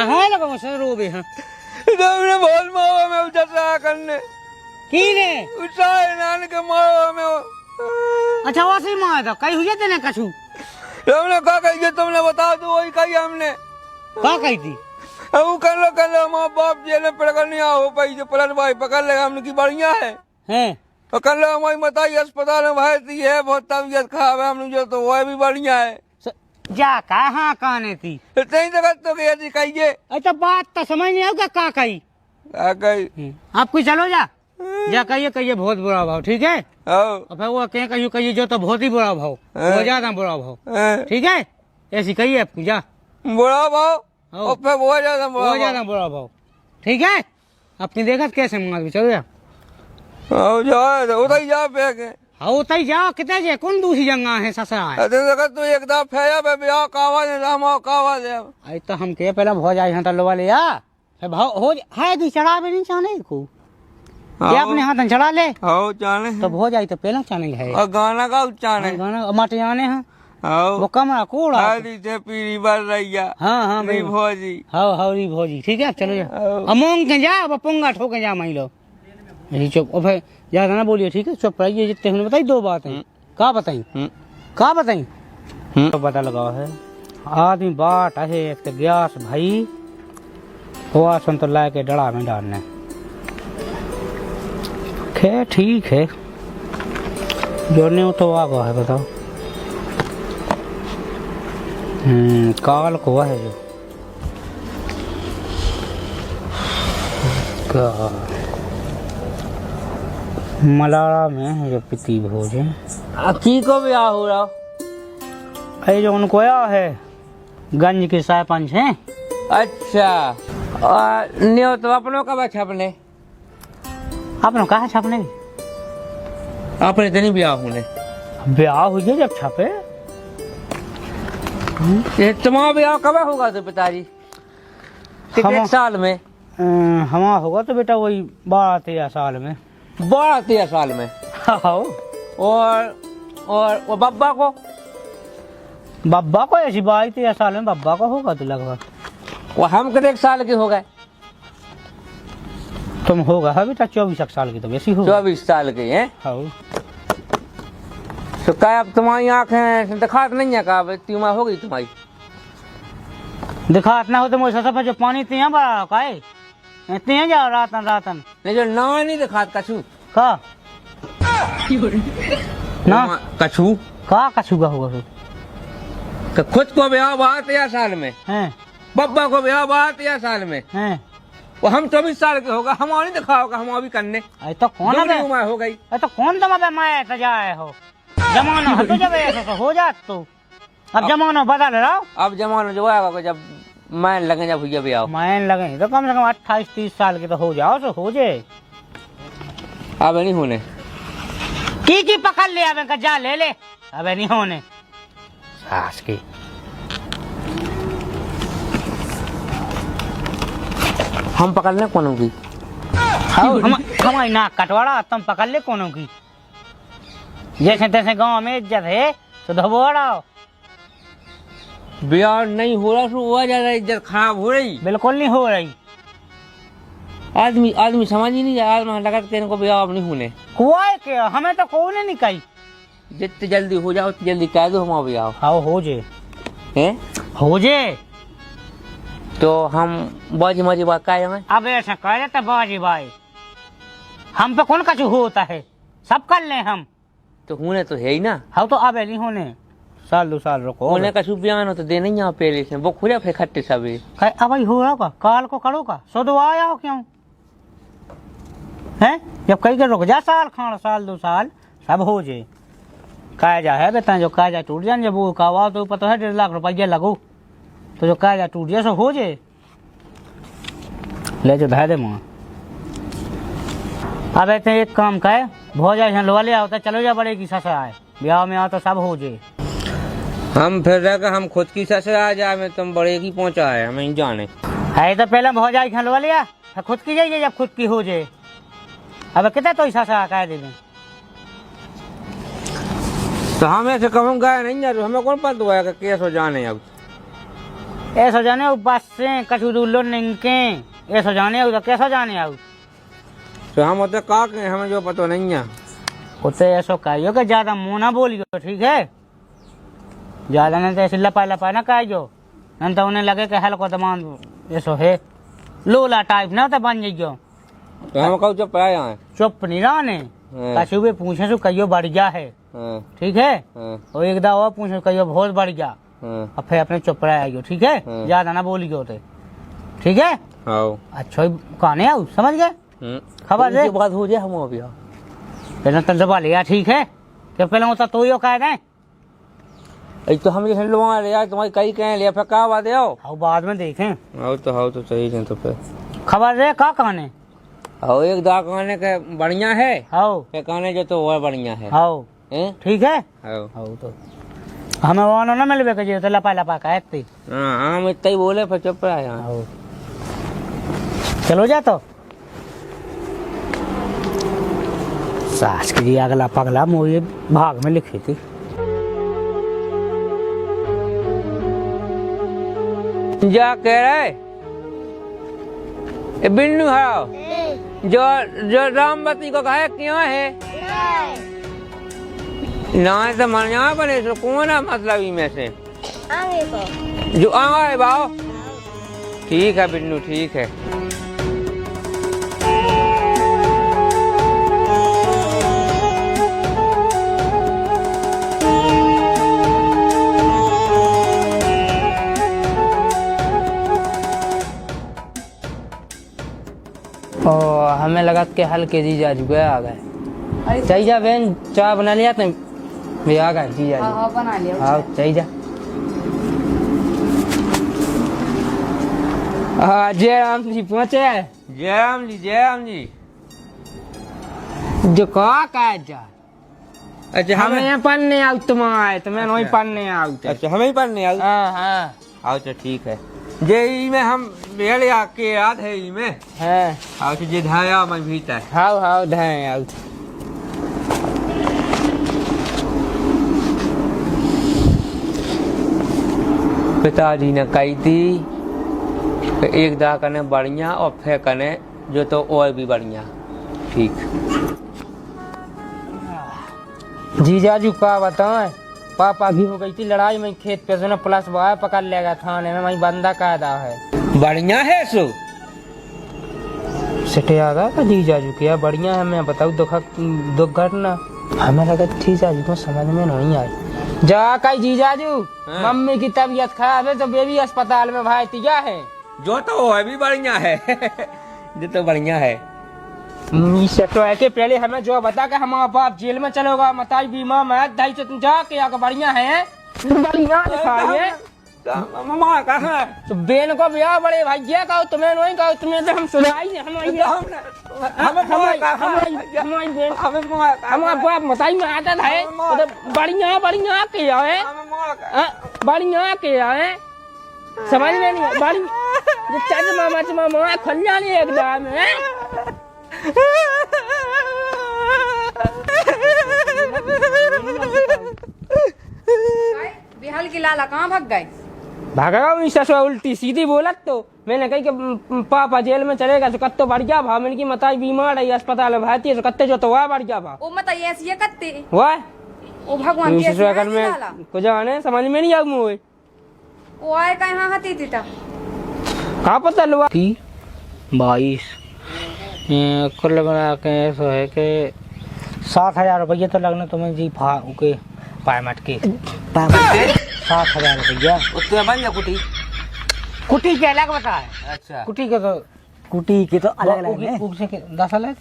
है लगा सर रोबे हां तुमने बहुत मावा में उठा करने की ने उठाए नान के मावा में अच्छा वो सही मार था कई हुए तेने कछु तुमने क्या कही तुमने बता दो वही कही हमने का कही थी अब कर लो माँ बाप जेल में पकड़ नहीं आओ भाई जो पलट भाई पकड़ ले हमने की बढ़िया है हैं तो कर लो हमारी बताइए अस्पताल में भर्ती है बहुत तबीयत खराब है हमने जो तो वह भी बढ़िया है जा कहाँ कहने थी सही जगह तो कही कहिए अच्छा बात तो समझ नहीं आओगे का कही आप कोई चलो जा जा कहिए बहुत बुरा भाव ठीक है और फिर वो कहिए जो तो बहुत ही बुरा भाव बहुत ज्यादा बुरा भाव ठीक है ऐसी कहिए आपको जा बुरा भाव और फिर बहुत ज्यादा बुरा भाव ठीक है अपनी देखा कैसे मंगा चलो जा उधर जा पे हाँ उतर जाओ कितने जे कौन दूसरी जगह है ससुराल तू एकदम फेया पे ब्याह कावा दे हम कावा दे आई तो हम के पहले भो जाए हंटा लो वाले या भाव हो है दी चढ़ा भी नहीं चाहने को ये अपने हाथ चढ़ा ले हां चाने तो भो जाए तो पहला चैनल है और गाना का चाने गाना माटे जाने हैं हां वो कमरा कोड़ा आदि से पीरी बार रहिया हां री भोजी हां री भोजी ठीक है चलो जा अमोंग के जा पोंगा ठोके जा माई लो यही चुप और फिर ज्यादा ना बोलिए ठीक है चुप रहिए जितने हमने बताई दो बातें का बताई तो पता लगा है आदमी बाट है एक तो गैस भाई हुआ सुन तो ला के डड़ा में डालने खे ठीक है जो नहीं तो आ गया है बताओ काल को है जो मलाड़ा में है जो पिती भोज है की को ब्याह हो रहा अरे जो उनको आया है गंज के सरपंच हैं अच्छा और नहीं तो अपनों का छपने आपने कहा छपने अपने तो नहीं ब्याह होने ब्याह हुई जब छपे तुम्हारा ब्याह कब होगा तो पिताजी एक साल में हमारा होगा तो बेटा वही 12-13 साल में 12-13 साल में और बब्बा को ऐसी 22-23 साल में बब्बा को होगा तो लगभग वो हम कितने साल के हो गए तुम होगा है बेटा 24 साल की तो वैसी हो 24 साल के हैं तो क्या अब तुम्हारी आँखें दिखात नहीं है का त्युमा हो गई तुम्हारी दिखात ना हो तो मुझे सफा जो पानी तिया बड़ा का है इतने जाओ रातन नहीं जो ना नहीं दिखात कछु का ना कछु का कछु का होगा तो खुद को ब्याह 12-13 साल में हैं बब्बा को ब्याह 12-13 साल में हैं वो हम 24 साल के होगा हम और नहीं दिखा होगा हम अभी करने तो कौन उम्र हो गई तो कौन तुम अबे मैं तो जाए हो जमाना हटो जब ऐसा तो हो जात तो अब जमाना बदल रहा अब जमाना जो आएगा जब मैन लगे जब भैया ब्याह मैन लगे तो कम से कम 28-30 साल के तो हो जाओ तो हो जाए अब नहीं होने की पकड़ ले अब जा ले अब नहीं होने सास की हम पकड़ ले कौन की हमारी नाक कटवाड़ा तुम पकड़ ले कौन की जैसे तैसे गांव में इज्जत है तो धबोड़ा ब्याह नहीं हो रहा तो वह ज्यादा इज्जत खराब हो रही बिल्कुल नहीं हो रही आदमी समझ ही नहीं जाए आदमी लगा तेरे को ब्याह अब नहीं होने कोई के हमें तो कोई नहीं कही जितनी जल्दी हो जाओ उतनी जल्दी कह दो हम ब्याह हाँ हो जे हैं हो जे तो हम बाजी माजी बात का है अब ऐसा कह देता बाजी भाई हम पे कौन कछु होता है सब कर ले हम तो होने तो है ही ना हाँ तो अब नहीं होने साल 2 साल रुको होने का शुभ बयान हो तो दे नहीं यहाँ पहले से वो खुले फिर खट्टे सब अब हो रहा काल को करो का सो दो आया हो क्यों है जब कहीं के रुक जा साल 2 साल सब हो जाए कायजा है बेटा जो कायजा टूट जाए जब वो कावा तो पता है 1.5 लाख रुपया लगो तो जो कायजा टूट जाए सो हो जाए ले जो धै दे मुँह अब ऐसे एक काम का है भो जाए लो ले आओ चलो जा बड़े की ससुर आए ब्याह में आओ तो सब हो जाए हम फिर रहकर हम खुद की ससुर आ जाए में तुम बड़े की पहुंचा है हमें जाने है तो पहले भो जाए खलवा लिया खुद की जाइए जब खुद की हो जाए अब कितना तो ससुर कह दे तो हम ऐसे कहूँ गए नहीं जा हमें कौन पता हुआ केस हो जाने अब ऐसा जाने हो बस से कछु दूल्लो निंके ऐसा जाने हो तो कैसा जाने आओ तो हम होते का के हमें जो पता नहीं है होते ऐसा कहियो कि ज्यादा मुंह ना बोलियो ठीक है ज्यादा नहीं तो ऐसे लपा ना कहियो नहीं तो उन्हें लगे कि हल्को दमान ऐसा है लोला टाइप ना तो बन जाइयो तो हम कहू चुप रहा यहाँ चुप नहीं रहने कछु भी पूछे सो कहियो बढ़िया है ठीक है और एक दा और पूछे कहियो बहुत बढ़िया और फिर अपने चुप रह आइयो ठीक है ज्यादा ना बोलियो होते ठीक है अच्छा कहने आओ समझ गए खबर है बात हो जाए हम अभी पहले तो दबा लिया ठीक है क्या पहले होता तो यो कह दें तो हम जैसे लोग यार तुम्हारी कई कहें लिया फिर कहा बात आओ आओ बाद में देखें आओ तो सही नहीं तो फिर खबर है का कहने आओ एक दा कहने के बढ़िया है आओ फिर कहने जो तो और बढ़िया है आओ ठीक है आओ आओ तो हमें वो ना मिलवे के तो लपा कहते हाँ हम इतना ही बोले फिर चुप रहा यहाँ आओ चलो जा तो सास की जी अगला पगला मुझे भाग में लिखी थी जा कह रहे बिन्नू है जो रामवती को कहे क्यों है ना तो मन यहाँ बने तो कौन है मतलब में से जो आगा है बाओ ठीक है बिन्नू ठीक है हमें लगा के हल्के जीजा जी आ गए चाहिए जा बहन चाय बना लिया तुम भी आ गए जीजा जी हाँ बना लिया हाँ चाहिए जा हाँ जय राम जी पहुँचे जय राम जी जो कहा जा अच्छा हमें पढ़ने आओ तुम आए तुम्हें नहीं पढ़ने आओ अच्छा हमें ही पढ़ने आओ हाँ हाँ आओ तो ठीक है जे ई में हम बेड़ आके याद है ई में हाँ आओ तो जे धाया मैं भीतर हाँ हाँ ढाए आओ पिताजी ने कही थी एक दा कने बढ़िया और फिर कने जो तो और भी बढ़िया ठीक जीजाजू का बताएं पापा भी हो गई थी लड़ाई में खेत पे से प्लस बॉय पकड़ लेगा थाने में वही बंदा कायदा है बढ़िया है सो सिटे आगा का जीजाजू किया बढ़िया है मैं बताऊँ दुर्घटना हमें लगा जीजाजू को समझ में नहीं आई जा कई जीजाजू मम्मी की तबीयत खराब है तो बेबी अस्पताल में भाई तिया है जो तो है भी बढ़िया है जो तो बढ़िया है तो है के पहले हमें जो बता के हमारा बाप जेल में चलेगा मताई बीमा में ढाई से तुम जाके आगे बढ़िया है बढ़िया दिखाइए मामा कहाँ है तो बेन को ब्याह बड़े भाई ये कहो तुम्हें नहीं कहो तुम्हें तो हम सुनाई हमारा बाप मताई में आता है तो बढ़िया बढ़िया के आए बढ़िया के आए समझ में नहीं बढ़िया चज मामा खुल जाने एकदम बिहाल की लाला कहाँ भाग गए भागा उल्टी सीधी बोलत तो मैंने कही कि पापा जेल में चलेगा तो कत्तो बढ़िया भा मैंने की मताई बीमार है अस्पताल में भाती है तो कत्ते जो तो वह बढ़िया भा ओ मत ऐसी है कत्ते वह ओ भगवान की ऐसी है में लाला कुछ आने समझ में नहीं आऊ मुझे ओ आए कहाँ हती थी ता कहाँ पता लुआ 22 कुल बना के ऐसा है कि 7,000 रुपये तो लगना तुम्हें जी के पायमट के 7,000 रुपया उसके बन जा कुटी कुटी के अलग बता है अच्छा कुटी के तो अलग अलग है 10 अलग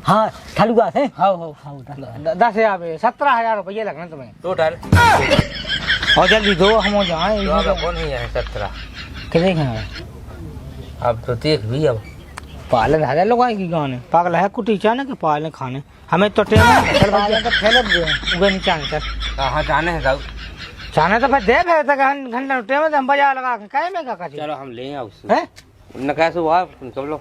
हाँ ठलुआ थे हाँ 10,000 17,000 रुपये लगना तुम्हें टोटल और जल्दी दो हम जाए कौन है 17 के देखेंगे अब तो देख भी अब पालन हजार लोग आएगी गाने पागल है कुटी चाने के पालन खाने हमें तो टेम चल भाई तो फैल गए नीचे आने चल कहाँ जाने हैं साहब चाने तो फिर दे फिर तक घंटा टेम हम बाजार लगा के काहे में का चलो हम ले आओ हैं न कैसे हुआ सब लोग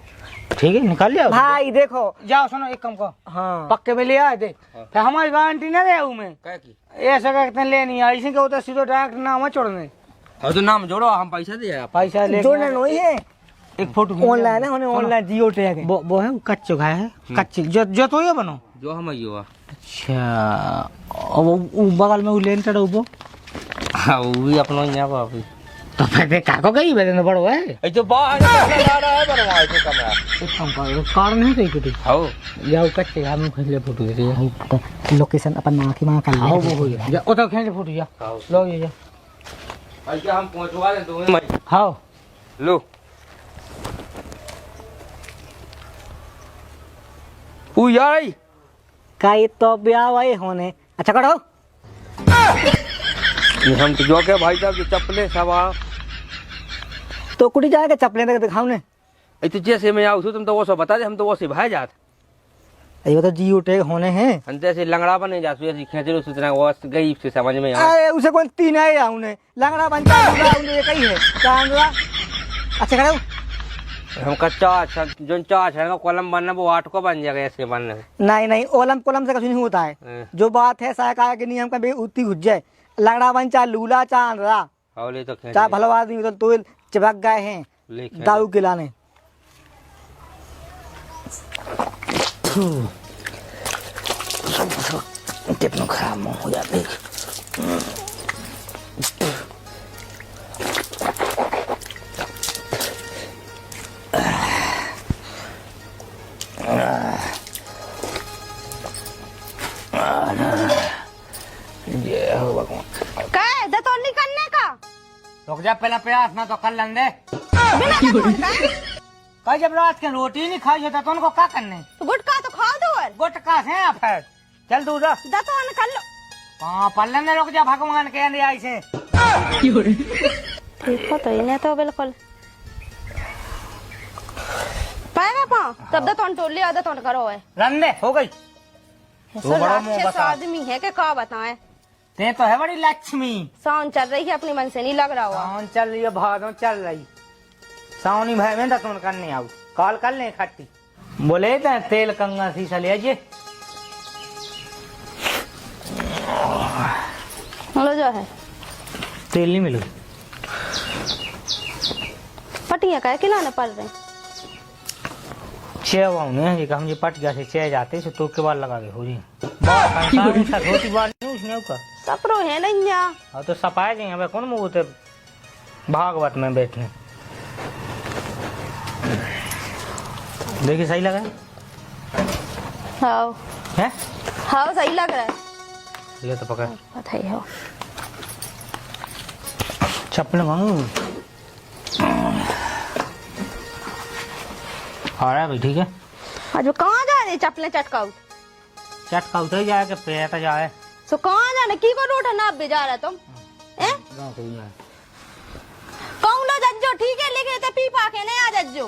ठीक है निकाल लिया भाई देखो जाओ सुनो एक काम को हाँ पक्के में ले आए दे फिर हमारी गारंटी ना दे मैं क्या की ऐसा कहते लेनी है ऐसे के उधर सीधो डायरेक्ट नाम छोड़ने और तो नाम जोड़ो हम पैसा दे आप। पैसा ले जोड़ना नहीं है एक फोटो ऑनलाइन है ऑनलाइन जियो टैग है वो है कच्चो खाए है कच्ची जो तो ये बनो जो हम आइयो अच्छा और वो बगल में वो लेन चढ़ो वो हाँ वो भी अपना यहाँ बाप तो फिर काको गई बेदन बड़ो है ये तो बाहर आ रहा है पर वहाँ पे कमरा एक काम करो कार नहीं कहीं कुछ आओ जाओ कच्चे घाम में खले फोटो दे रही लोकेशन अपन ना की वहां कर हाँ वो हो गया जा ओ तो खींच फोटो जा लो ये जा भाई क्या हम पहुँचवा दें तुम्हें हाँ लो ओ यार का ये तो ब्याह भाई होने अच्छा करो ये हम तो जो के भाई साहब जो चप्पलें सब आ तो कुटी जाएगा चप्पलें तक दिखाओ ने ये तो जैसे मैं आऊँ तुम तो वो सब बता दे हम तो वो से भाई जात ये तो जियो टैग होने हैं हम जैसे लंगड़ा बने जाते ऐसे खेचरो सुतना वो गई से समझ में आ अरे उसे कौन तीन है या उन्हें लंगड़ा बनता है उन्हें कहीं है कांगड़ा अच्छा करो हम कच्चा जो चाच है कॉलम बनना वो 8 को बन जाएगा ऐसे बनने नहीं नहीं ओलम कोलम से कुछ नहीं होता है जो बात है साया के नियम का भी उतनी घुस जाए लंगड़ा बन चा लूला चांद रहा और ले तो चाहे भलो आदमी तो चिपक गए हैं लेके दारू खिलाने टिप्पण खराब हो जाते का है दतौन निकलने का रुक जा पहला प्रयास ना तो कर लंदे कल जब रात के रोटी नहीं खाई होता तो उनको क्या करने गुटका तो खा दो और गुटका से आप है चल तू जा दतौन कर लो हाँ पल्ले में रुक जा भगवान के अंदर आई से देखो तो इन्हें तो बिल्कुल पाएगा पाँव तब दतौन टोल लिया दतौन करो है रंदे हो गई सो राक्षस आदमी है कि क्या बताएं ते तो है बड़ी लक्ष्मी साउंड चल रही है अपनी मन से नहीं लग रहा हुआ सावन चल रही है भादों चल रही सावनी भाई में दतौन करने आऊ कॉल कर ले खट्टी बोले थे तेल कंगा शीशा ले आइए लो जो है तेल नहीं मिलू पटिया का खिलाने पड़ रहे छह वाउने हम ये पट गया से छह जाते से तो के बाद लगा के हो जी बात रोटी बात नहीं उसने का सपरो है नहीं यहाँ हाँ तो सफाई जी हमें कौन मुँह थे भागवत में बैठने देखिए सही लगा हाँ है हाँ सही लग रहा है ले तो पकड़ पता ही हो चप्पल मांगू आ रहा है भाई ठीक है आज वो कहाँ जा रहे चपले चटकाऊ चटका उतर जाए के पैर जाए सो कहाँ जाने की को रूट है ना अब भी जा रहा तुम हैं गाँव के लिए कौन लो जज्जो ठीक है लेके तो पी पाके नहीं आ जज्जो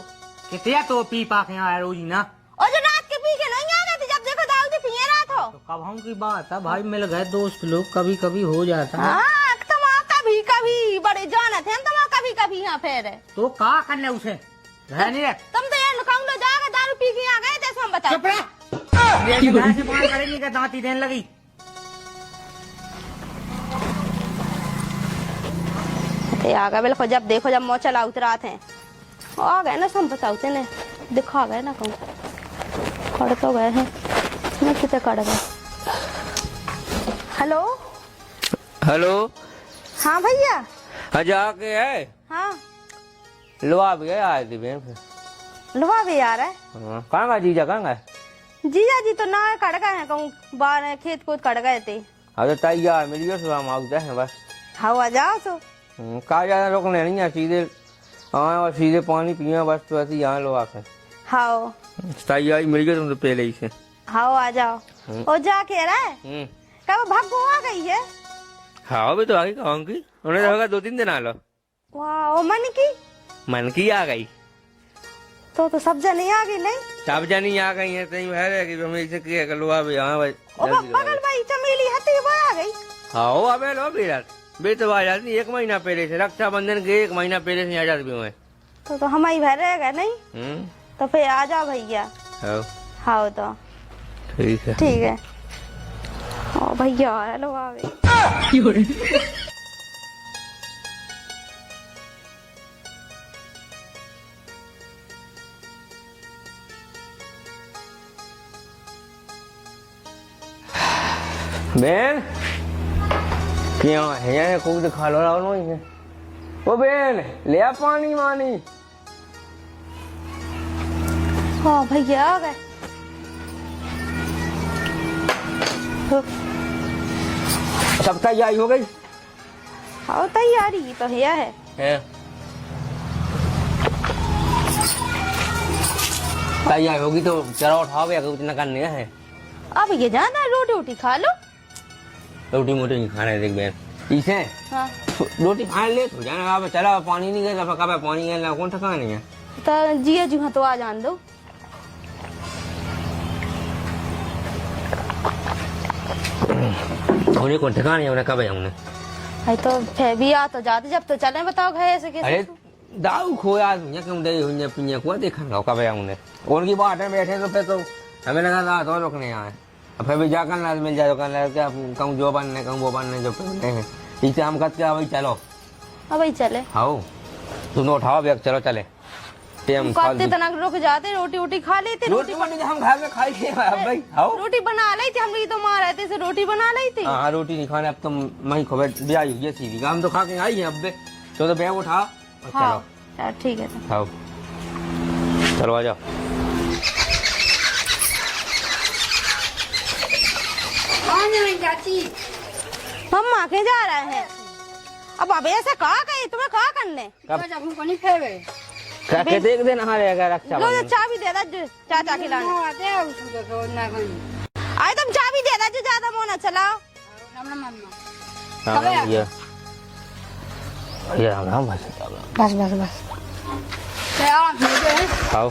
कितिया तो पी पा के आया रोजी ना और जो रात के पी के नहीं आ जाते जब देखो दाऊ पिए रात हो तो कब हम की बात है भाई मिल गए दोस्त लोग कभी कभी हो जाता है हाँ तुम कभी कभी बड़े जानत हैं तुम कभी कभी यहाँ फेर तो का करने उसे रह नहीं रख तुम तो यार कौन लो जाकर दारू पी के आ गए थे हम बताओ चुप रह ये घर से बाहर करेंगे क्या दांती देने लगी आ गए बिल्कुल जब देखो जब मौ चला उतरा थे आ गए ना सब बताते ने दिखा गए ना कहूँ कड़ तो गए हैं मैं कितने कड़ गए हेलो हेलो हाँ भैया हजार के है हाँ लोहा भी है आए थे बहन फिर लोहा भी आ रहा है कहाँ गए जीजा कहाँ गए जीजा जी तो ना कड़ गए हैं कहूँ बाहर खेत कूद कड़ गए थे अब तो तैयार मिल गया सुबह हम आउट है बस हवा जाओ तो कहा ज्यादा रोकने नहीं है सीधे हाँ और सीधे पानी पिए बस तो ऐसे यहाँ लोग आकर हाओ तैयारी मिल गई तुम तो पहले ही से हाओ आ जाओ और जा के रहा है कब भागो आ गई है हाँ भी तो आगे कहूँगी उन्हें होगा 2-3 दिन आ लो वाह मन की आ गई तो सब जने आ गई नहीं सब जानी आ गई है तई है कि हमें इसे किया कर लोहा भी हाँ भाई बगल भाई चमेली हती वो आ गई हाँ वो अबे लो विराट बे तो आ जाती 1 महीना पहले से रक्षाबंधन के 1 महीना पहले से आ जाती भी मैं तो हमारी भर रहेगा नहीं तो फिर आ जाओ भैया हाँ तो ठीक है ओ भैया हेलो आ गई बेन क्या है यार खूब दिखा लो रहा हूँ वो बेन ले आ पानी वानी हाँ भैया आ गए। सब तैयारी हो गई हाँ तैयारी तो है तैयारी होगी तो चलो उठाओ भैया कुछ करने है। अब ये जाना है, रोटी वोटी खा लो। रोटी मोटी नहीं खा रहे देख बहन इसे हाँ रोटी खा ले तो जाना अब चला पानी नहीं गया कब पानी गया कौन ठका नहीं है तो जिया जी हाँ तो आ जान दो। उन्हें कौन ठका नहीं उन्हें कब आया उन्हें भाई तो फिर भी आ तो जाते जब तो चले बताओ घर ऐसे कैसे। अरे दाऊ खोया दुनिया क्यों दे हुई पिंया को देखा ना कब आया उन्हें उनकी बात है बैठे तो फिर तो हमें लगा था तो रुकने आए अब फिर भी जाकर ना मिल जाए क्या कहूँ जो बनने कहूँ वो बनने जो पहने हैं इसे हम कहते हैं भाई चलो हाँ भाई चले। हाँ तुम उठाओ बैग चलो चले टाइम करते तना रुक जाते रोटी वोटी खा लेते। रोटी हम घर में खाई थे भाई हाँ रोटी बना ली थी हम तो माँ रहते से रोटी बना ली थी। हाँ रोटी नहीं खाने अब तो मैं खबर ब्याह हुई है सीधी हम तो खा के आई है अब तो बैग उठा हाँ चलो ठीक है। हाँ चलो आ जाओ हम माँ के जा रहे हैं। अब अबे ऐसे कहा गए तुम्हें कहा करने क्या कहते एक दिन हाँ रहेगा रक्षा लो जो चाबी दे दा जो चाचा के लाने आए तुम चाबी दे दा जो ज्यादा मोना चलाओ। ये राम राम बस बस बस बस आओ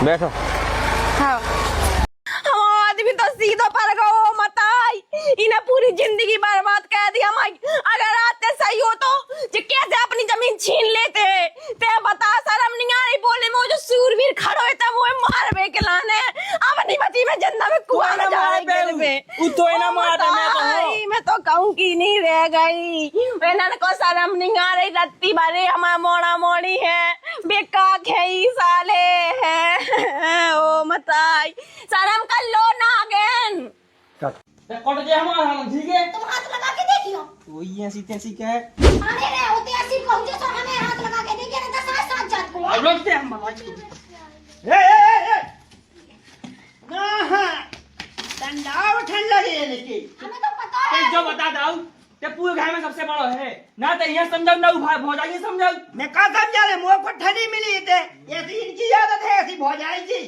बैठो हाँ आदमी तो सीधा पर गो मताई इन्हें पूरी जिंदगी बर्बाद कर दिया। मैं अगर आते सही हो तो कैसे अपनी जमीन छीन लेते ते बता शर्म नहीं आ रही बोले में जो सूरवीर खड़ो है तब वो मार बे के लाने अपनी बची में जिंदा में कुआं में जा रही पे तो ना मारते मैं तो कहूं की नहीं रह गई इन्हें को शर्म नहीं आ रही रत्ती बारे हमारा मोड़ा मोड़ी है बेकाक है ई साले है ओ मताई शर्म कर लो ना अगेन। कट जाए हमारा हाल ठीक है तुम हाथ लगा के देखियो तो ये ऐसी तैसी क्या है अरे रे होते ऐसी पहुंचे तो हमें हाथ लगा के देखिए ना तो साथ साथ जात को अब लोग से हम ए ना हां डंडा उठन लगे लेके हमें तो पता है जो बता दाऊ ते पूरे घर में सबसे बड़ा है ना तो ये समझाओ ना भौजाई समझाओ मैं का समझा रे मुंह को ठंडी मिली थे ऐसी इनकी आदत है ऐसी भौजाई की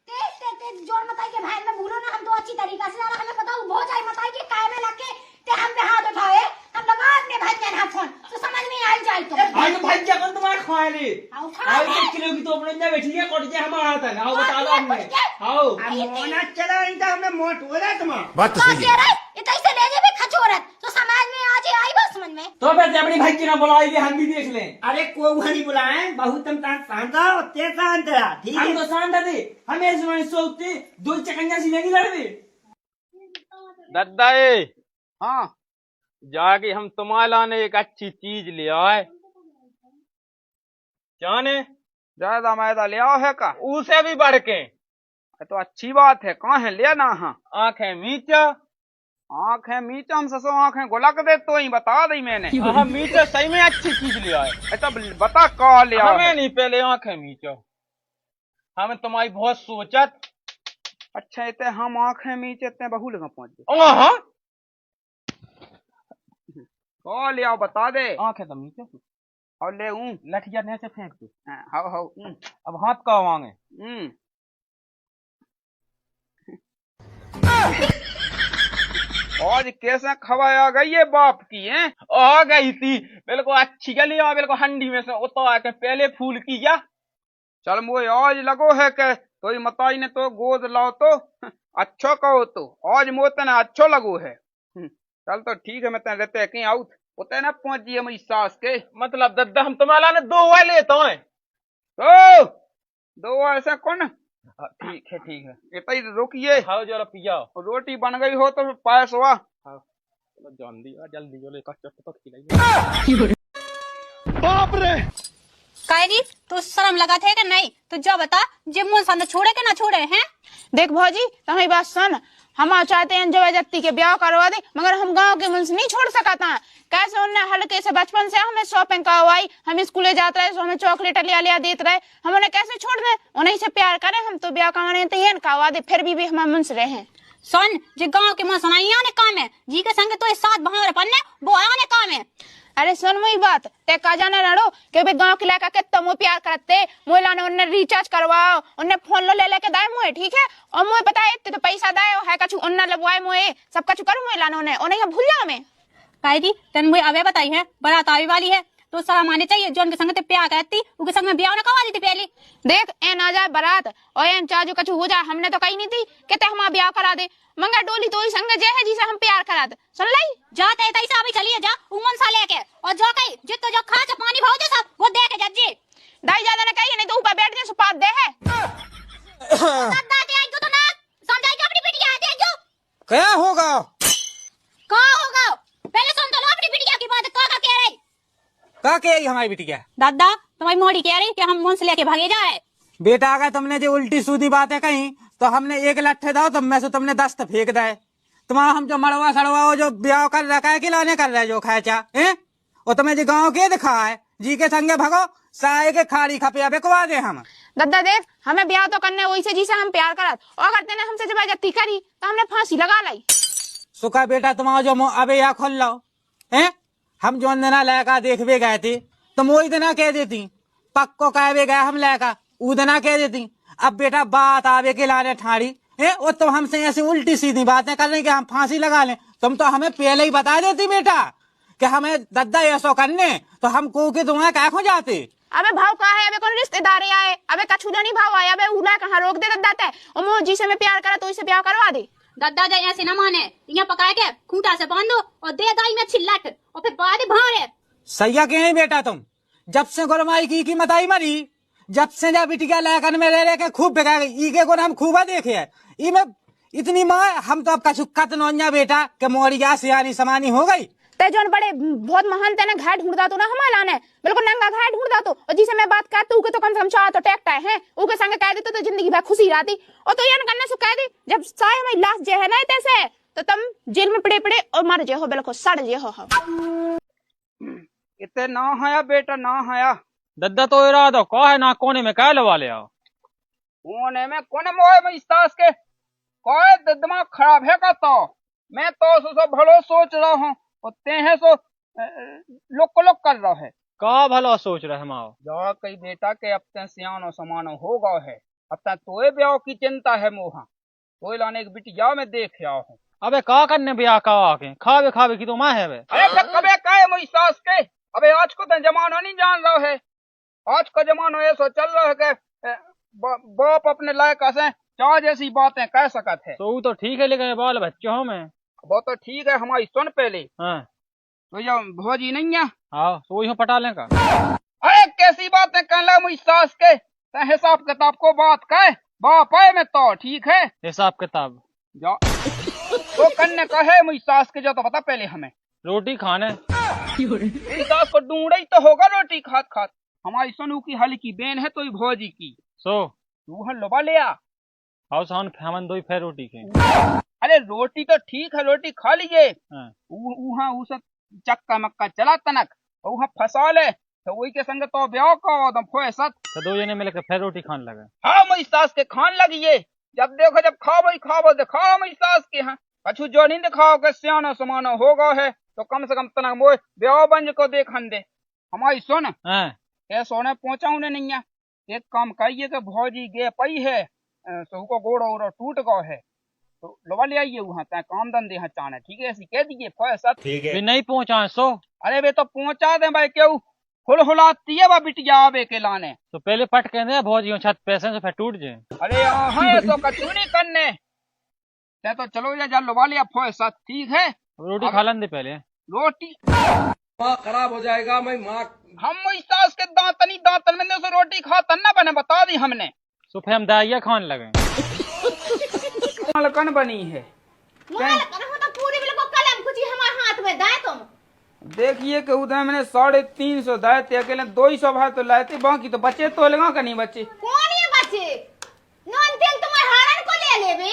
ते जोर मताई के भाई में बोलो ना हम तो अच्छी तरीका से जाना हमें पता हो जाए मताई के काय में लगे ते हम पे हाथ उठाए हम लगा अपने भाई के हाथ फोन तो समझ में आ जाए तो भाई तो भाई क्या कौन तुम्हारे खाए ले आओ आओ 1 किलो की तो अपने अंदर बैठी है कट जाए हमारा हाथ है आओ बता दो हमने आओ मोना चला इनका हमें मोट हो रहा तुम बात तो सही है इतना से ले जे भी खचोरत तो समाज में आ जाए आई बस समझ में तो फिर अपनी भाई की ना बुलाई हम भी देख लें अरे को नहीं बुलाए बहुत तुम शांत हो ते शांत रहा ठीक है हम तो शांत थे हमें सुनाई सोचते दो चकंजा सी लगी लड़वे दद्दा हाँ जाके हम तुम्हारे लाने एक अच्छी चीज ले आए जाने ज्यादा मैदा ले आओ है का उसे भी बढ़ के तो अच्छी बात है कहाँ है लेना हाँ आंखें मीचा आंखें मीचा हम ससो आंखें गोलक दे तो ही बता दी मैंने हम मीचा सही में अच्छी चीज ले आए अच्छा बता कहाँ ले आओ हमें नहीं पहले आंखें मीचो हमें तुम्हारी बहुत सोचत अच्छा इतने हम आंखें मीचे इतने बहु लगा पहुंच गए हाँ कहाँ ले आओ बता दे आंखें तो मीचो और ले लठिया ने से फेंक दो हाउ हाउ अब हाथ का मांगे आज कैसे खबर आ गई है बाप की है आ गई थी बिल्कुल अच्छी गली आ बिल्कुल हंडी में से उतार के पहले फूल की जा चल मुझे आज लगो है के तो मताई ने तो गोद लाओ तो अच्छो कहो तो आज मोते ने अच्छो लगो है चल तो ठीक है मैं तेरे रहते कहीं आउट उतने ना पहुंच जी मेरी सास के मतलब दद्दा हम तुम्हारा ने 2 वाले लेता है तो 2 ऐसा कौन ठीक है इतना ही रोकिए खाओ जरा पिया रोटी बन गई हो तो पायस हुआ जल्दी जल्दी जो लेकर चट तो खिलाइए बाप रे कायरी तो शर्म लगा थे कि नहीं? तो जो बता जे मुंह सन छोड़े के ना छोड़े हैं? देख भौजी तो हमारी बात सुन, हम चाहते हैं जबरदस्ती के ब्याह करवा दे, मगर हम गांव के मन से नहीं छोड़ सकता है। कैसे उन्हें हल्के से बचपन से हमें शॉपिंग करवाई, हम स्कूले जाते रहे, सो हमें चॉकलेट लिया देते रहे, हम उन्हें कैसे छोड़ दे? उन्हीं से प्यार करें हम तो ब्याह करवाने तैयार करवा दे, फिर भी हमारे मन से रहे। सुन जे गांव के मुंह सुनाई आने काम है जी के संग तो साथ भावर पन्ने वो आने काम है। अरे सुन वही बात ते का जाने रहो कि भाई गांव के लड़का के तुम प्यार करते मोए लाने उन्हें रिचार्ज करवाओ, उन्हें फोन लो ले लेके दाए मोए, ठीक है? और मोए बताए तो पैसा दाए है कछु उन्ना लगवाए मोए सब कछु करो मोए लाने उन्हें भूल जाओ मैं कायरी तन मुझे अबे बताई है बारात आने वाली है तो शर्म आने चाहिए। जो उनके संग ते प्यार करती उनके संग में ब्याह न करवा देती पहले। देख ए ना जाए बारात और एन चाजू कछु हो जाए, हमने तो कही नहीं थी कि ते हमारा ब्याह करा दे, मंगा डोली तो ही संग जे है जिसे हम प्यार करा दे। सुन लाई जाते तैसा अभी चलिए जा उमन सा लेके और जो कही जितो जो खा पानी भाव दे सब वो दे के जज्जी दाई ज्यादा न कही नहीं तो ऊपर बैठ जाए सुपात दे है। दादा दे आई तो ना समझाई जो अपनी बिटिया दे जो क्या होगा? कहां होगा पहले सुन तो लो अपनी बिटिया की बात का कह रही का कही हमारी बिटिया? दादा तुम्हारी मोड़ी कह रही कि हम मुंह से लेके भागे जाए। बेटा अगर तुमने जो उल्टी सूदी बातें कही तो हमने एक लट्ठे दाओ तो मैं से तुमने 10 फेंक दाए। तुम्हारा हम जो मड़वा सड़वा हो जो ब्याह कर रखा है खिलाने कर रहे जो खाचा है और तुम्हें जो गाँव के दिखा है जी के संगे भगो साए के खाड़ी खपिया बेकवा दे हम। दादा देख हमें ब्याह तो करने वही से जिसे हम प्यार करत और करते ने हमसे जबरदस्ती करी तो हमने फांसी लगा लाई। सुखा बेटा तुम्हारा जो अबे या खोल लो है, हम जो दिना लड़का देखवे गए थे तुम वही दिना कह देती पक्को कहवे गए हम लड़का ऊ दिना कह देती। अब बेटा बात आवे के लाने ठाड़ी है और तुम हमसे ऐसी उल्टी सीधी बातें कर रही कि हम फांसी लगा लें। तुम तो हमें पहले ही बता देती बेटा कि हमें दद्दा ऐसा करने तो हम को के तुम्हें क्या खो जाते। अबे भाव कहा है, अबे कौन रिश्तेदार आए, अबे कछुला नहीं भाव आया, अबे उला कहाँ रोक दे दद्दा ते और मोह जी से मैं प्यार करा तो इसे ब्याह करवा दे। दादा जा ऐसे न माने यहाँ पकाए के खूंटा से बांधो और दे दाई में छिल्लट और फिर बाद भारे। सैया के हैं बेटा तुम जब से गुरमाई की मताई मरी जब से जा बिटिया लैकन में रह के खूब बेगा ई के हम खूबा देखे है ई में इतनी माँ हम तो अब का छुक्कत नौन्या बेटा के मोरिया सियानी समानी हो गई। ते जोन बड़े बहुत महान तेने घर ढूंढता तो ना हमारा लाने बिल्कुल नंगा घर ढूंढता तो और जिसे मैं बात करती हूँ तो कम से कम चाह तो टेकता है उनके संग कह देते तो जिंदगी भर खुशी रहती और तो ये करने से कह दी जब साय हमारी लाश जे है ना तैसे तो तुम जेल में पड़े पड़े और मर जे हो बिल्कुल सड़ जे हो। इतने ना हया बेटा ना हया दद्दा तो इरादा को है ना कोने में क्या लवा ले आओ कोने में कोने मोए में इस तास के कोई दिमाग खराब है का तो मैं तो सो भलो सोच रहा हूँ ते हैं सो लोक कर रहा है का भला सोच रहे माओ जा कई बेटा के अब ते सियानो समानो हो गए है अब तक तोए ब्याह की चिंता है मोहा तोए लाने की बिटिया में देख आओ हूँ। अबे का करने ब्याह का आके खावे खावे की तो माँ है बे। अरे कबे का है मोई सास के अबे आज को तो जमाना नहीं जान रहा है, आज का जमाना ऐसा चल रहा है कि बाप अपने लायक से चाह जैसी बातें कह सकत है। तो वो तो ठीक है लेकिन बाल बच्चों में वो तो ठीक है हमारी सुन पहले हाँ तो ये भौजी नहीं है हाँ तो वही पटा लें का। अरे कैसी बातें कर ला मुझ सास के हिसाब किताब को बात कह बाप है मैं तो ठीक है हिसाब किताब जा तो करने का है मुझ सास के जो तो बता पहले हमें रोटी खाने इस सास को ढूंढ ही तो होगा रोटी खात खात हमारी सोनू की हल्की बेन है तो ही भौजी की सो तू हलवा ले आ हाउस हमन दो फिर रोटी के। अरे रोटी तो ठीक है रोटी खा लीजिए हाँ। उस चक्का मक्का चला तनक वहाँ फंसा ले तो वही के संग तो ब्याह का फोए सत तो दो जने मिलकर फिर रोटी खाने लगे। हाँ मेरी सास के खान लगी जब देखो जब खाओ दिखाओ मेरी सास के हाँ कछु जो नहीं दिखाओ के सियानो समानो होगा है तो कम से कम तनक मोए ब्याह बंज को देखन दे हमारी सुन ये सोने पहुंचा उन्हें नहीं है एक काम करिए कि भौजी गे पई है तो को गोड़ो ओड़ो टूट गो है तो लवा ले आइए वहाँ तय काम धंधे यहाँ चाने ठीक है ऐसी कह दीजिए ठीक है नहीं पहुँचा सो अरे वे तो पहुंचा दे भाई क्यों हुलाती है वह बिटिया आवे के लाने तो पहले पट कहने भौजी छत पैसे से फिर टूट जाए। अरे हाँ तो कचू नहीं करने तो चलो जा लवा लिया फोए साथ ठीक है रोटी खा लें दे पहले रोटी माँ खराब हो जाएगा मैं माँ हम इस सास के दांतन में से रोटी खाता न बने बता दी हमने सुबह हम दाइया खाने लगे मलकन बनी है तो पूरी बिल्कुल कलम कुछ हमारे हाथ में दाए तुम देखिए कि उधर मैंने 350 दाए थे, अकेले 200 भाई तो लाए थे, बाकी तो बचे तो लगा का नहीं बचे। कौन ये बच्चे नॉन तेल तुम्हारे हारन को ले लेबे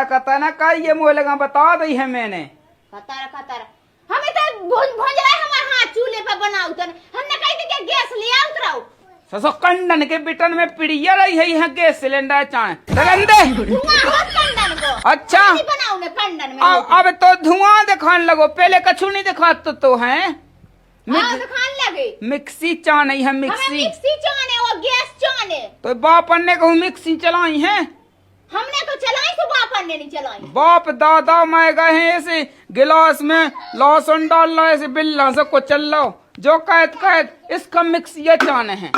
कता ना का ये मोह लगा बता दी है मैंने। कतर हमें तो भोज रहा है हमारे हाथ चूल्हे पे बनाओ तो हमने कही थी कि गैस ले आओ उतराओ ससो कंडन के बिटन में पिड़िया रही है यहाँ गैस सिलेंडर चाहे दे धुआं हो कंडन को। अच्छा नहीं बनाओ मैं कंडन में अब तो धुआं दिखाने लगो, पहले कछु नहीं दिखाते तो हैं। हाँ दिखाने लगे मिक्सी चाने है, हमें मिक्सी चाने और गैस चाने। तो बाप ने कहूँ मिक्सी चलाई है, हमने तो चलाई तो बाप ने नहीं चलाई। बाप दादा मैं गए हैं ऐसे गिलास में लहसुन डाल लो, ऐसे बिल्ला सबको चल लो जो कैद इसका मिक्सी चाने है।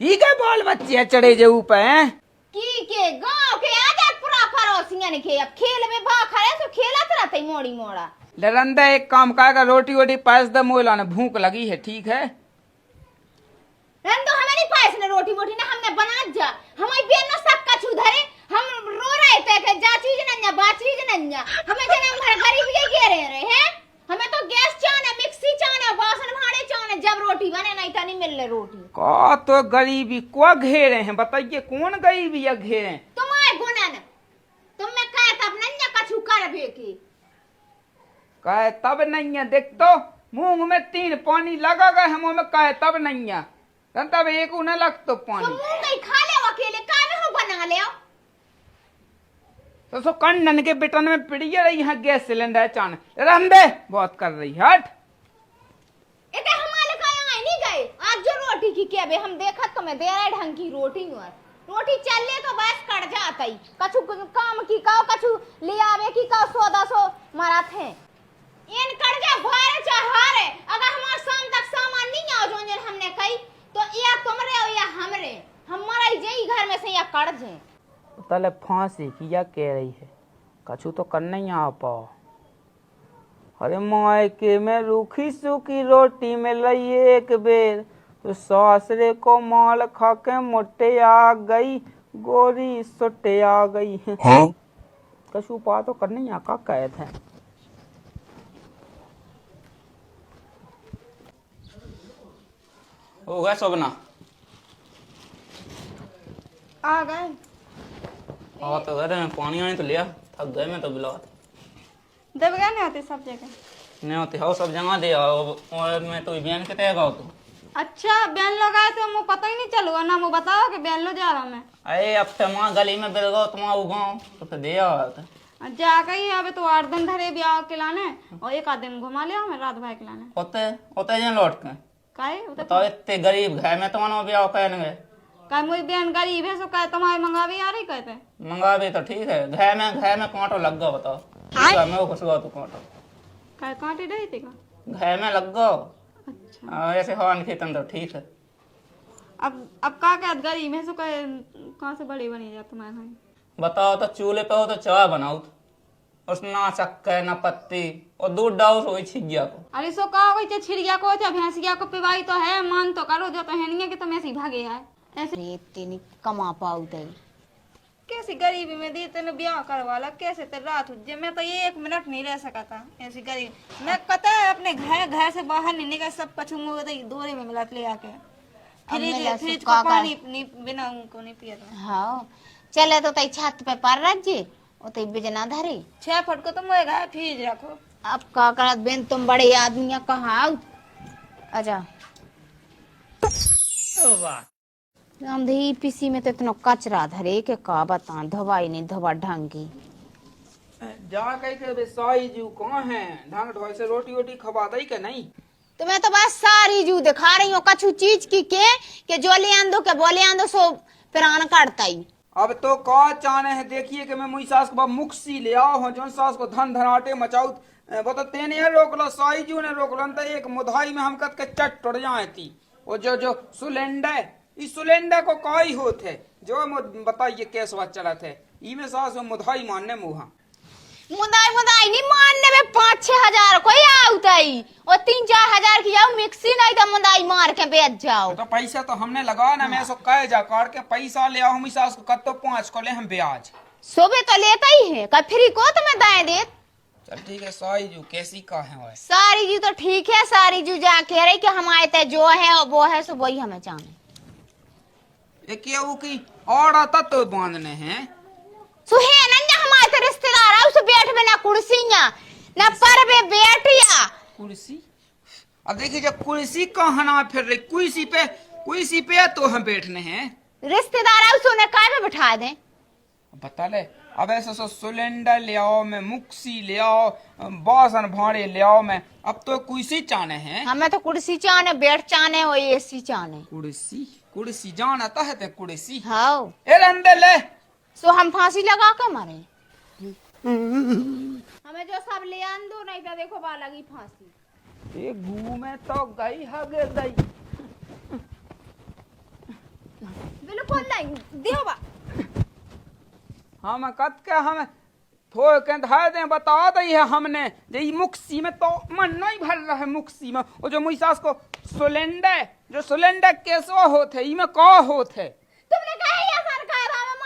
ठीक है बाल बच्चे चढ़े जे ऊपर हैं की के गांव के आजा पूरा पड़ोसियन के अब खेल में भा खड़े तो खेलत रहते मोड़ी मोड़ा। लरंदा एक काम करेगा, रोटी वोटी पास द मोला ने भूख लगी है। ठीक है रंदो हमें नहीं पास ने रोटी मोटी ने हमने बना जा हमारी बेन ने सब कछु धरे हम रो रहे थे कि जा चीज नन्या बा चीज नन्या हमें जने घर गरीब के घेरे रहे हैं। हमें तो गैस चाने मिक्सी चाने बासन भाड़े चाने जब रोटी बने नहीं तो नहीं मिल रही रोटी का तो गरीबी को घेरे हैं, बताइए कौन गरीबी या घेरे? तुम्हारे गुणन तुम में कहे तब नन्या कछु कर बेकी कहे तब नहीं है। देख तो मुंह में 3 पानी लगा गए हम में कहे तब नहीं है, तब एक उन्हें लग तो पानी तुम मुंह नहीं खा ले अकेले का में हो बना ले तो कंडन के बिटन में पिड़िया रही है गैस सिलेंडर चान रंदे बहुत कर रही हट। इते हमारे का यहाँ नहीं गए आज जो रोटी की क्या बे हम देखा तो मैं दे रहे ढंग की रोटी और रोटी चल ले तो बस कट जाता ही कछु काम की का कछु ले आवे की का 100-200 मारा थे इन कट जा भारे चाहारे अगर हमारे शाम तक सामान नहीं आ जो हमने कही तो या तुमरे हो या हमरे हमारा ही घर में से या कट जाए तले फांसी किया कह रही है, कछु तो करना ही आ पाओ। अरे मायके में रूखी सूखी रोटी में लई एक बेर तो सासरे को माल खा के मोटे आ गई गोरी सुटे आ गई है। हाँ? कछु पा तो करना ही आ का कहे थे। हो गया सोबना आ गए हाँ तो घर में पानी आने तो लिया थक गए मैं तो बिला दब गया नहीं होते सब जगह नहीं होती हो सब जगह दे और मैं तो बयान के तय तो अच्छा बयान लगाए तो मुझे पता ही नहीं चलूगा ना मुझे बताओ कि बयान लो जा रहा मैं। अरे अब तो वहाँ गली में बिल गो तुम उगाओ तो फिर दे आओ जा गई अब तो 8 दिन धरे ब्याह के लाने और 1 आध दिन घुमा लिया मैं रात भाई के लाने होते होते जन लौट के काहे बताओ इतने गरीब घर में तुम्हारा ब्याह करेंगे काहे मुझे बयान गरीब है सो काहे तुम्हारे मंगावी आ रही कहते मंगा भी तो ठीक है घर में कांटो लग गो बताओ मैं कुछ गो तो कांटो काहे कांटे रही थी का घर में लग गो। अच्छा ऐसे हवन खेतन तो ठीक है। अब का क्या गरीब है सो कहाँ से बड़ी बनी जा तुम्हारे भाई बताओ तो चूल्हे पे हो तो चाय बनाओ उसमें ना चक्कर ना पत्ती और दूध डालो तो वही छिक गया को। अरे सो कहा कोई छिड़िया को भैंसिया को पिवाई तो है मान तो करो जो तो है नहीं है कि तुम ऐसे ही भागे है ऐसे इतनी कमा पाऊ ते कैसी गरीबी में दी तेने ब्याह करवाला कैसे ते रात उज्जे मैं तो ये 1 मिनट नहीं रह सका था ऐसी गरीब मैं पता है अपने घर से बाहर नहीं निकल सब पछूंगा तो दोरे में मिला ले आके फ्रिज को पानी नहीं बिना उनको नहीं पिया था। हाँ चले तो तई छत पे पर रख जे ओ तई बिजना धरे 6 फुट को तुम होएगा फ्रिज रखो अब का करत बेन तुम बड़े आदमी कहाँ आओ अच्छा अंधी पीसी में तो इतना कचरा धरे के का बता धवाई नहीं धवा ढंगी जा कहीं के साई जू कहाँ है ढंग ढोल से रोटी वोटी खवा दई के नहीं तो मैं तो बस सारी जू दिखा रही हूँ कछु चीज की के जो ले आंदो के बोले आंदो सो प्राण काटता ही। अब तो का चाने है देखिए कि मैं मुई सास को मुक्सी ले आओ हो जो सास को धन धनाटे मचाऊ वो तो तेने रोक लो साई जू ने रोक लो तो एक मुधाई में हम कत के चट टुट जाए थी वो जो सिलेंडर इस सिलेंडर को काई होते जो बताइए कैसे बात चला थे इमे सास में मुधाई मानने मुहा मुदाई नहीं मारने में 5-6 हजार कोई आउताई और 3-4 हजार की जाओ मिक्सी नहीं तो मुदाई मार के बेच जाओ तो पैसा तो हमने लगा ना मैं सो कहे जा काट के पैसा ले आओ हम सास को कत तो 5 को ले हम ब्याज सुबह तो लेता ही है कल फ्री को तो मैं दाएं दे चल ठीक है। सारी जू कैसी का है वह? सारी जी तो ठीक है, सारी जी जा कह रही कि हम आए थे, जो है वो है, सो वही हमें चाहने। ये क्या वो की और आता तो बांधने हैं? सुहे नंजा हमारे तो रिश्तेदार है, उसे बैठ में ना कुर्सियां ना पर बे बैठिया। कुर्सी? अब देखिए जब कुर्सी कहाँ ना फिर रही, कुर्सी पे तो हम बैठने हैं। रिश्तेदार है, उसे उन्हें काय में बिठा दें? बता ले। अब ऐसा सो सिलेंडर ले आओ, मैं मुक्सी ले आओ, बासन भाड़े ले आओ, मैं अब तो कुर्सी चाहने हैं। हमें तो कुर्सी चाहने, बैठ चाहने और एसी चाहने। कुर्सी जाना तो है ते कुर्सी। हाँ ए अंदर ले। सो हम फांसी लगा कर मरे। हमें जो सब ले आन दो, नहीं तो देखो बा लगी फांसी। ये घूमे तो गई हगे गई। बिल्कुल नहीं दियो बा। हम कत के हम थोड़े के धाय दे बता दी है हमने जे मुक्सी में तो मन नहीं भर रहा है। मुक्सी में वो जो मुई सास को सिलेंडर कैसो होते इमे का होते? तुमने कहा ये सरकार हमें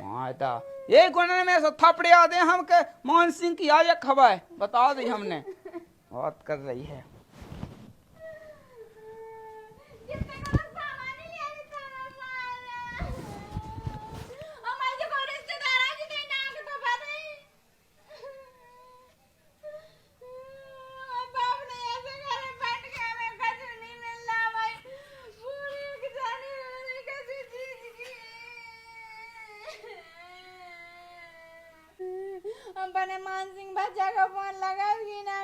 माता ये गुण में से थपड़े आ दे हम के मोहन सिंह की आया खबर बता दी हमने। बात कर रही है। बने मान सिंह बच्चा का फोन लगा भी ना